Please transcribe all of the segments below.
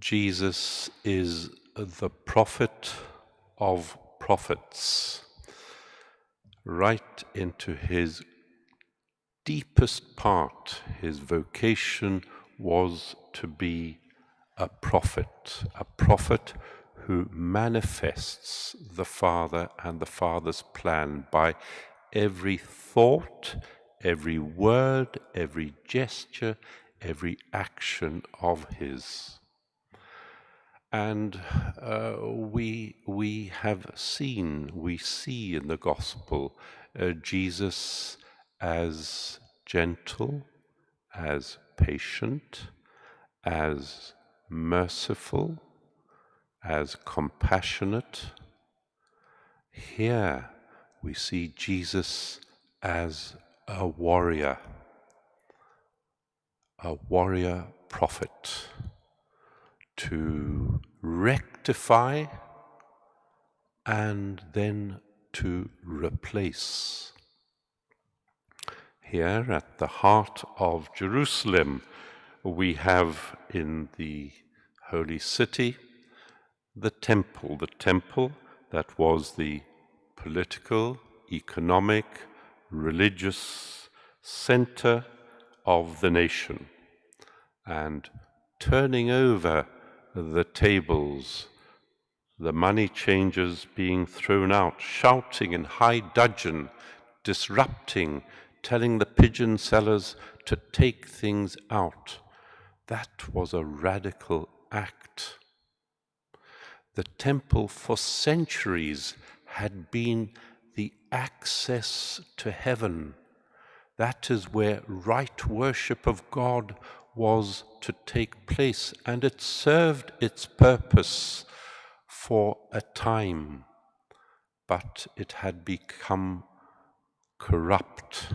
Jesus is the prophet of prophets. Right into his deepest part, his vocation was to be a prophet who manifests the Father and the Father's plan by every thought, every word, every gesture, every action of his. And we see in the gospel Jesus as gentle, as patient, as merciful, as compassionate. Here we see Jesus as a warrior prophet, to rectify and then to replace. Here at the heart of Jerusalem, we have in the holy city the temple that was the political, economic, religious center of the nation. And turning over the tables, the money changers being thrown out, shouting in high dudgeon, disrupting, telling the pigeon sellers to take things out. That was a radical act. The temple for centuries had been the access to heaven. That is where right worship of God was to take place, and it served its purpose for a time, but it had become corrupt,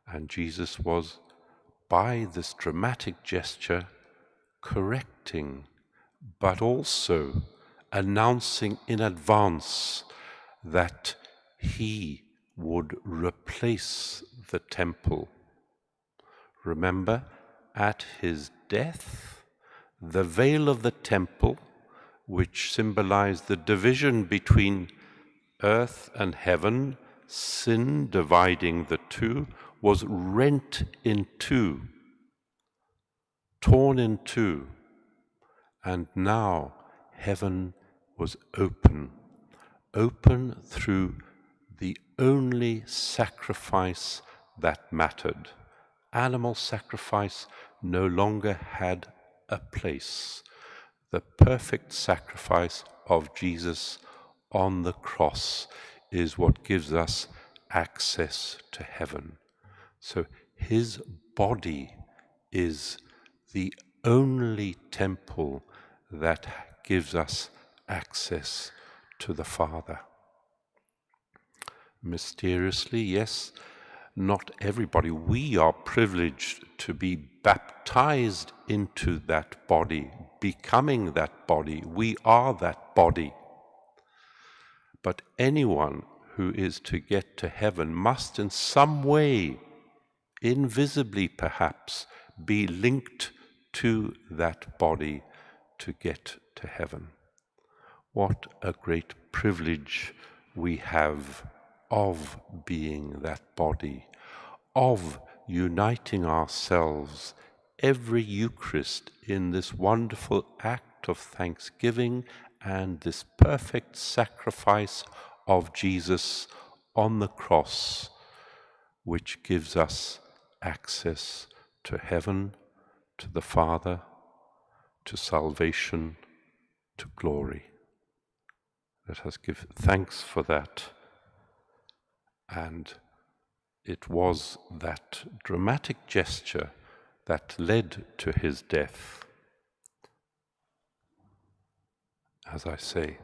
and Jesus was, by this dramatic gesture, correcting, but also announcing in advance that he would replace the temple. Remember, at his death, the veil of the temple, which symbolized the division between earth and heaven, sin dividing the two, was rent in two, torn in two, and now heaven was open through the only sacrifice that mattered. Animal sacrifice no longer had a place. The perfect sacrifice of Jesus on the cross is what gives us access to heaven. So his body is the only temple that gives us access to the Father. Mysteriously, yes, not everybody. We are privileged to be baptized into that body, becoming that body. We are that body. But anyone who is to get to heaven must in some way, invisibly perhaps, be linked to that body to get to heaven. What a great privilege we have of being that body, of uniting ourselves every Eucharist in this wonderful act of thanksgiving and this perfect sacrifice of Jesus on the cross, which gives us access to heaven, to the Father, to salvation, to glory. Let us give thanks for that. And it was that dramatic gesture that led to his death. As I say,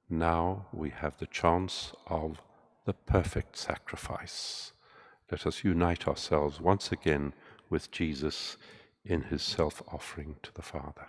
now we have the chance of the perfect sacrifice. Let us unite ourselves once again with Jesus in his self-offering to the Father.